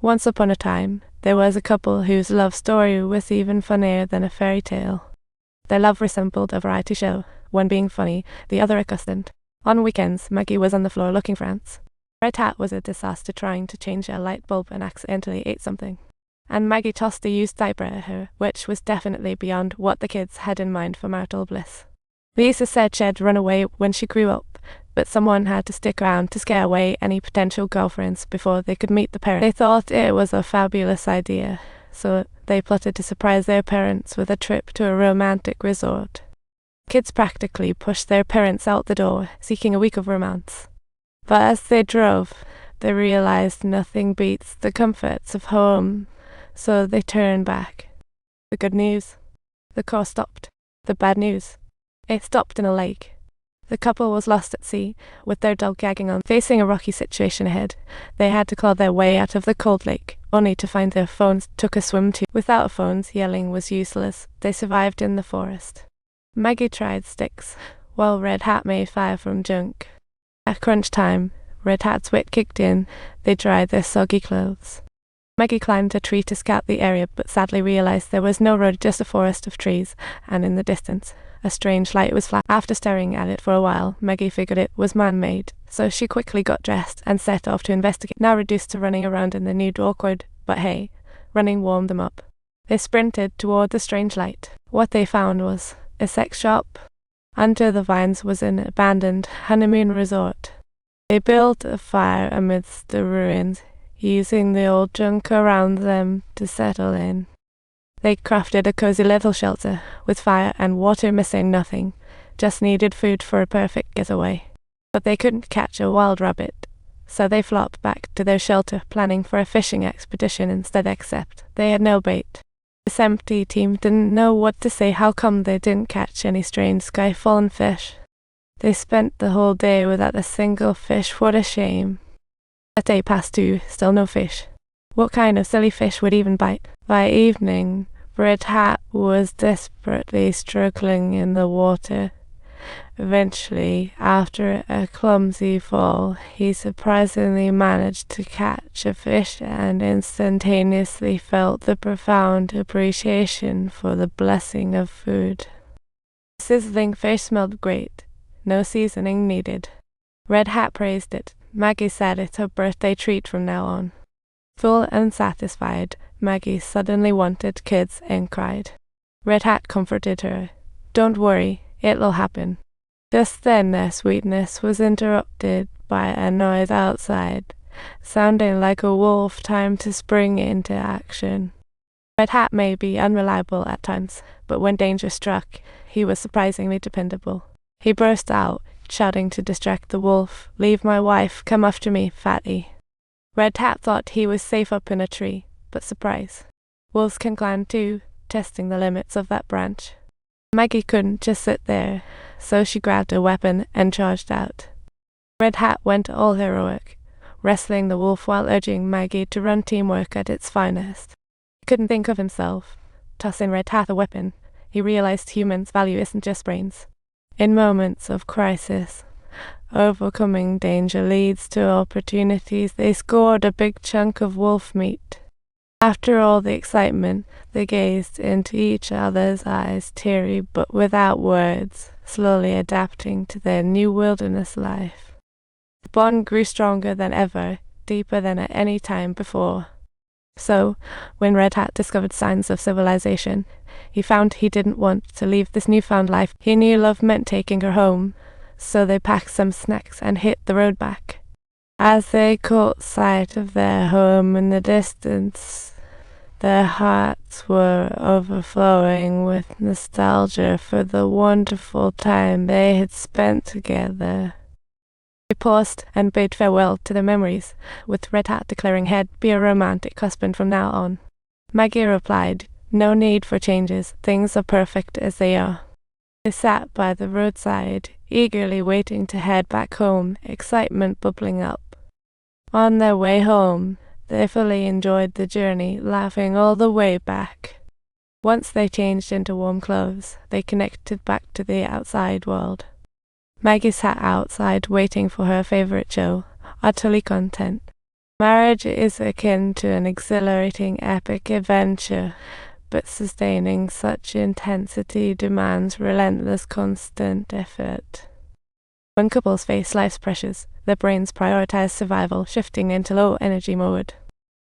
Once upon a time, there was a couple whose love story was even funnier than a fairy tale. Their love resembled a variety show, one being funny, the other accustomed. On weekends, Maggie was on the floor looking for ants. Red Hat was a disaster trying to change a light bulb and accidentally ate something. And Maggie tossed a used diaper at her, which was definitely beyond what the kids had in mind for marital bliss. Lisa said she'd run away when she grew up, but someone had to stick around to scare away any potential girlfriends before they could meet the parents. They thought it was a fabulous idea, so they plotted to surprise their parents with a trip to a romantic resort. Kids practically pushed their parents out the door, seeking a week of romance. But as they drove, they realized nothing beats the comforts of home, so they turned back. The good news: the car stopped. The bad news: it stopped in a lake. The couple was lost at sea, with their dog gagging on. Facing a rocky situation ahead, they had to claw their way out of the cold lake, only to find their phones took a swim too. Without phones, yelling was useless. They survived in the forest. Maggie tried sticks, while Red Hat made fire from junk. At crunch time, Red Hat's wit kicked in. They dried their soggy clothes. Maggie climbed a tree to scout the area, but sadly realized there was no road, just a forest of trees, and in the distance, a strange light was flashed. After staring at it for a while, Maggie figured it was man-made, so she quickly got dressed and set off to investigate. Now reduced to running around in the nude, awkward, but hey, running warmed them up. They sprinted toward the strange light. What they found was a sex shop. Under the vines was an abandoned honeymoon resort. They built a fire amidst the ruins, using the old junk around them to settle in. They crafted a cozy little shelter, with fire and water missing nothing, just needed food for a perfect getaway. But they couldn't catch a wild rabbit, so they flopped back to their shelter, planning for a fishing expedition instead, except they had no bait. This empty team didn't know what to say. How come they didn't catch any strange sky-fallen fish? They spent the whole day without a single fish. What a shame. A day passed too, still no fish. What kind of silly fish would even bite? By evening, Red Hat was desperately struggling in the water. Eventually, after a clumsy fall, he surprisingly managed to catch a fish and instantaneously felt the profound appreciation for the blessing of food. The sizzling fish smelled great, no seasoning needed. Red Hat praised it. Maggie said it's her birthday treat from now on. Full and satisfied, Maggie suddenly wanted kids and cried. Red Hat comforted her. Don't worry, it'll happen. Just then their sweetness was interrupted by a noise outside, sounding like a wolf timed to spring into action. Red Hat may be unreliable at times, but when danger struck, he was surprisingly dependable. He burst out, shouting to distract the wolf, "Leave my wife, come after me, fatty." Red Hat thought he was safe up in a tree, but surprise. Wolves can climb too, testing the limits of that branch. Maggie couldn't just sit there, so she grabbed a weapon and charged out. Red Hat went all heroic, wrestling the wolf while urging Maggie to run teamwork at its finest. He couldn't think of himself. Tossing Red Hat a weapon, he realized humans' value isn't just brains. In moments of crisis, overcoming danger leads to opportunities. They scored a big chunk of wolf meat. After all the excitement, they gazed into each other's eyes, teary but without words, slowly adapting to their new wilderness life. The bond grew stronger than ever, deeper than at any time before. So, when Red Hat discovered signs of civilization, he found he didn't want to leave this newfound life. He knew love meant taking her home, so they packed some snacks and hit the road back. As they caught sight of their home in the distance, their hearts were overflowing with nostalgia for the wonderful time they had spent together. They paused and bade farewell to their memories, with Red Hat declaring he'd be a romantic husband from now on. Maggie replied, "No need for changes, things are perfect as they are." They sat by the roadside, eagerly waiting to head back home, excitement bubbling up. On their way home, they fully enjoyed the journey, laughing all the way back. Once they changed into warm clothes, they connected back to the outside world. Maggie sat outside waiting for her favorite show, utterly content. Marriage is akin to an exhilarating epic adventure, but sustaining such intensity demands relentless, constant effort. When couples face life's pressures, their brains prioritize survival, shifting into low-energy mode.